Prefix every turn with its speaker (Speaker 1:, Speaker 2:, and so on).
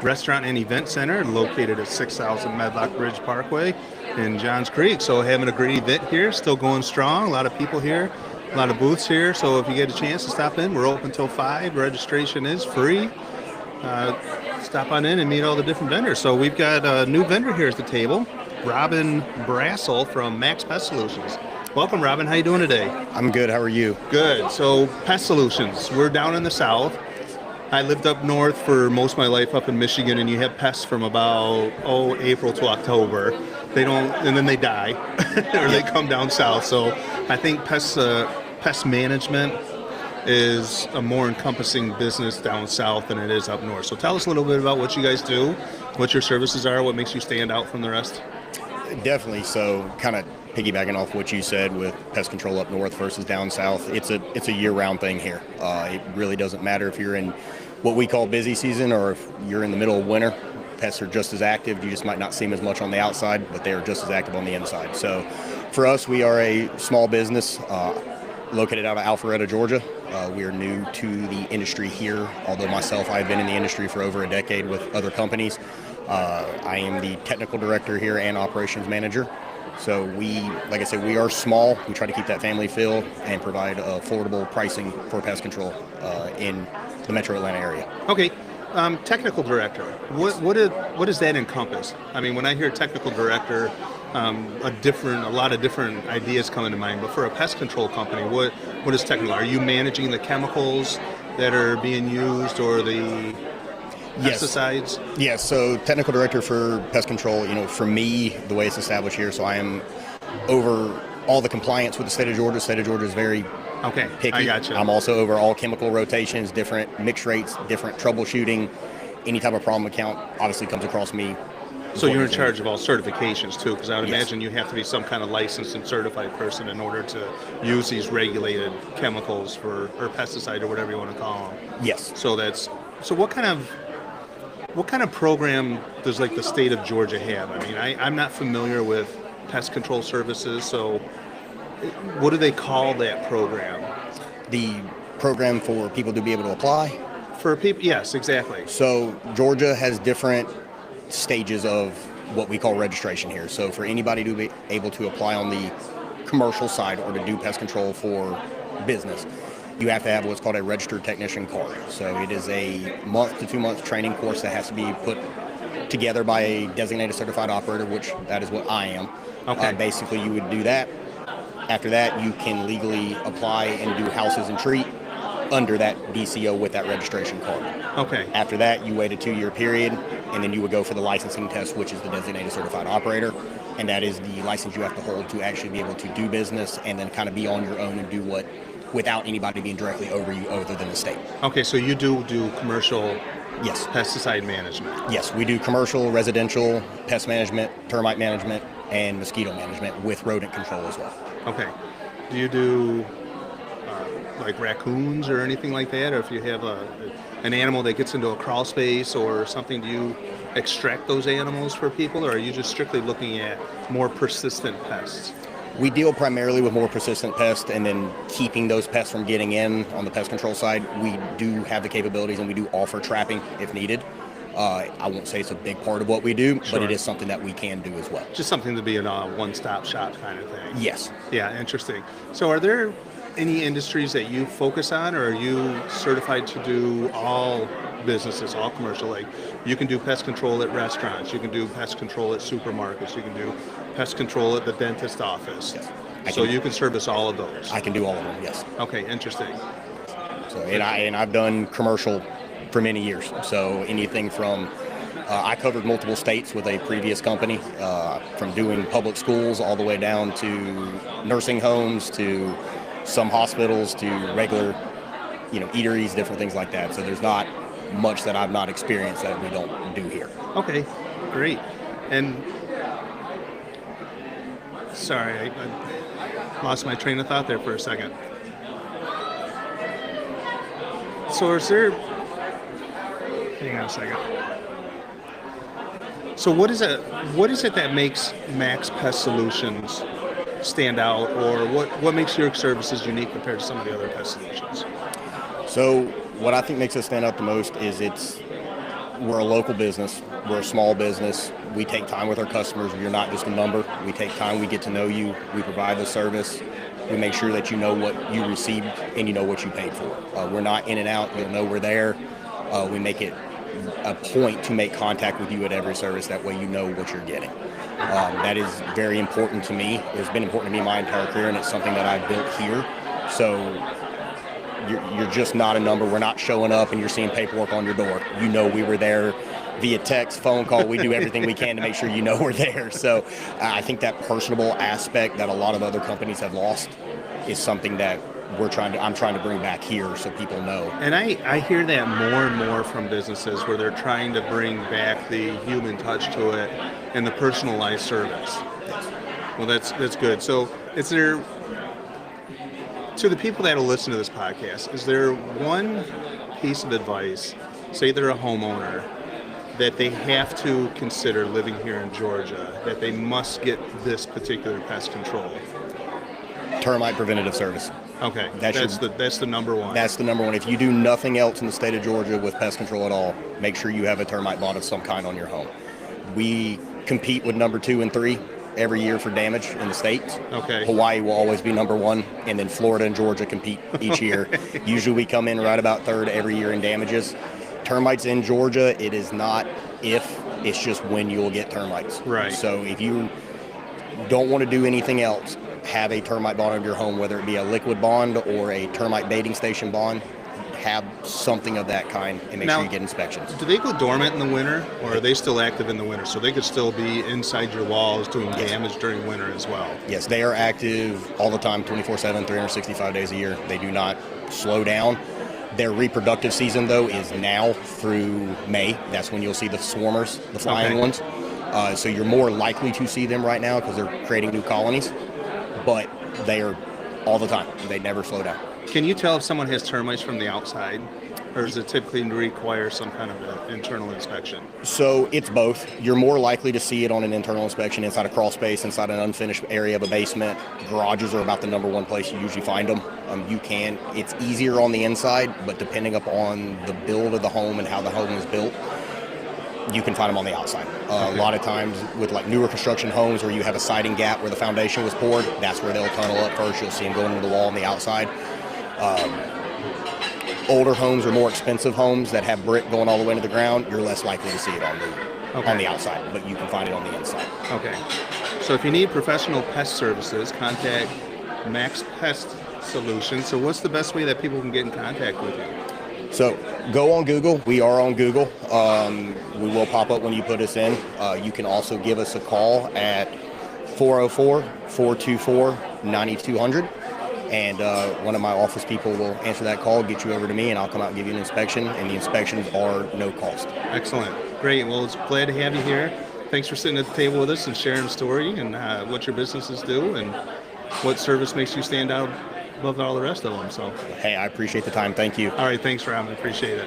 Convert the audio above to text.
Speaker 1: restaurant and event center located at 6000 Medlock Bridge Parkway in Johns Creek. So having a great event here, still going strong. A lot of people here, a lot of booths here. So if you get a chance to stop in, we're open till 5. Registration is free. Stop on in and meet all the different vendors. So we've got a new vendor here at the table, Robin Brassel from Max Pest Solutions. Welcome, Robin. How you doing today?
Speaker 2: I'm good. How are you?
Speaker 1: Good. So Pest Solutions, we're down in the south. I lived up north for most of my life up in Michigan, and you have pests from about April to October. They don't, and then they die, or they come down south. So I think pest management is a more encompassing business down south than it is up north. So tell us a little bit about what you guys do, what your services are, what makes you stand out from the rest.
Speaker 2: Definitely. So kind of piggybacking off what you said with pest control up north versus down south, it's a year-round thing here. It really doesn't matter if you're in what we call busy season or if you're in the middle of winter. Pests are just as active. You just might not see them as much on the outside, but they are just as active on the inside. So for us, we are a small business located out of Alpharetta, Georgia. We are new to the industry here, although myself, I've been in the industry for over a decade with other companies. I am the technical director here and operations manager. So like I said, we are small. We try to keep that family feel and provide affordable pricing for pest control in the metro Atlanta area.
Speaker 1: Okay. Technical director, what does that encompass? I mean, when I hear technical director, a lot of different ideas come into mind. But for a pest control company, what is technical? Are you managing the chemicals that are being used or the pesticides?
Speaker 2: Yes. So technical director for pest control, for me, the way it's established here, so I am over all the compliance with the state of Georgia. The state of Georgia is very picky.
Speaker 1: I got you.
Speaker 2: I'm also over all chemical rotations, different mix rates, different troubleshooting. Any type of problem account obviously comes across me.
Speaker 1: So you're in charge of all certifications too, because I would imagine you have to be some kind of licensed and certified person in order to use these regulated chemicals or pesticide or whatever you want to call them.
Speaker 2: Yes.
Speaker 1: So what kind of program does like the state of Georgia have? I mean, I'm not familiar with pest control services, so what do they call that program?
Speaker 2: The program for people to be able to apply?
Speaker 1: For people, yes, exactly.
Speaker 2: So Georgia has different stages of what we call registration here. So for anybody to be able to apply on the commercial side or to do pest control for business, you have to have what's called a registered technician card. So it is a month to 2 month training course that has to be put together by a designated certified operator, which that is what I am.
Speaker 1: Okay.
Speaker 2: Basically, you would do that. After that, you can legally apply and do houses and treat under that DCO with that registration card.
Speaker 1: Okay.
Speaker 2: After that, you wait a 2-year period, and then you would go for the licensing test, which is the designated certified operator. And that is the license you have to hold to actually be able to do business and then kind of be on your own and do what without anybody being directly over you other than the state.
Speaker 1: Okay, so you do commercial pesticide management?
Speaker 2: Yes, we do commercial, residential, pest management, termite management, and mosquito management with rodent control as well.
Speaker 1: Okay. Do you do like raccoons or anything like that? Or if you have an animal that gets into a crawl space or something, do you extract those animals for people, or are you just strictly looking at more persistent pests?
Speaker 2: We deal primarily with more persistent pests and then keeping those pests from getting in on the pest control side. We do have the capabilities and we do offer trapping if needed. I won't say it's a big part of what we do,
Speaker 1: Sure.
Speaker 2: but it is something that we can do as well.
Speaker 1: Just something to be in a one-stop shop kind of thing.
Speaker 2: Yes.
Speaker 1: Yeah, interesting. So are there any industries that you focus on, or are you certified to do all businesses, all commercial? Like you can do pest control at restaurants, you can do pest control at supermarkets, you can do pest control at the dentist office.
Speaker 2: Yes.
Speaker 1: So you can service all of those.
Speaker 2: I can do all of them, yes.
Speaker 1: Okay, interesting.
Speaker 2: So I've done commercial for many years. So anything from I covered multiple states with a previous company, from doing public schools all the way down to nursing homes to some hospitals to regular, eateries, different things like that. So there's not much that I've not experienced that we don't do here.
Speaker 1: Okay, great. And sorry, I lost my train of thought there for a second. So is there, hang on a second. So what is it that makes Max Pest Solutions stand out, or what makes your services unique compared to some of the other pest solutions?
Speaker 2: So what I think makes us stand out the most is it's we're a local business. We're a small business. We take time with our customers. You're not just a number. We take time. We get to know you. We provide the service. We make sure that you know what you received and you know what you paid for. We're not in and out. You'll know we're there. We make it a point to make contact with you at every service. That way you know what you're getting. That is very important to me. It's been important to me my entire career, and it's something that I built here. So you're just not a number. We're not showing up and you're seeing paperwork on your door. You know we were there via text, phone call. We do everything we can to make sure you know we're there. So I think that personable aspect that a lot of other companies have lost is something that I'm trying to bring back here so people know.
Speaker 1: And I hear that more and more from businesses where they're trying to bring back the human touch to it and the personalized service. Well, that's good. So is there, to the people that will listen to this podcast, is there one piece of advice, say they're a homeowner, that they have to consider living here in Georgia, that they must get this particular pest control?
Speaker 2: Termite preventative service.
Speaker 1: Okay, that's the number one.
Speaker 2: That's the number one. If you do nothing else in the state of Georgia with pest control at all, make sure you have a termite bond of some kind on your home. We compete with number 2 and 3 every year for damage in the states.
Speaker 1: Okay.
Speaker 2: Hawaii will always be number 1, and then Florida and Georgia compete each year. Usually we come in right about 3rd every year in damages. Termites in Georgia, it is not if, it's just when you'll get termites.
Speaker 1: Right.
Speaker 2: So if you don't want to do anything else, have a termite bond on your home, whether it be a liquid bond or a termite baiting station bond. Have something of that kind and make sure you get inspections.
Speaker 1: Do they go dormant in the winter, or are they still active in the winter? So they could still be inside your walls doing damage during winter as well?
Speaker 2: Yes, they are active all the time, 24/7, 365 days a year. They do not slow down. Their reproductive season, though, is now through May. That's when you'll see the swarmers, the flying ones. So you're more likely to see them right now because they're creating new colonies. But they are all the time. They never slow down.
Speaker 1: Can you tell if someone has termites from the outside, or does it typically require some kind of an internal inspection?
Speaker 2: So it's both. You're more likely to see it on an internal inspection inside a crawl space, inside an unfinished area of a basement. Garages are about the number one place you usually find them. It's easier on the inside, but depending upon the build of the home and how the home is built, you can find them on the outside. A lot of times with like newer construction homes where you have a siding gap where the foundation was poured, that's where they'll tunnel up first. You'll see them going into the wall on the outside. Older homes or more expensive homes that have brick going all the way into the ground, you're less likely to see it on the outside, but you can find it on the inside.
Speaker 1: Okay. So if you need professional pest services, contact Max Pest Solutions. So what's the best way that people can get in contact with you?
Speaker 2: So go on Google. We are on Google. We will pop up when you put us in. You can also give us a call at 404-424-9200. And one of my office people will answer that call, get you over to me, and I'll come out and give you an inspection. And the inspections are no cost.
Speaker 1: Excellent. Great. Well, it's glad to have you here. Thanks for sitting at the table with us and sharing the story and what your businesses do and what service makes you stand out above all the rest of them. So,
Speaker 2: hey, I appreciate the time. Thank you.
Speaker 1: All right. Thanks, Rob. I appreciate it.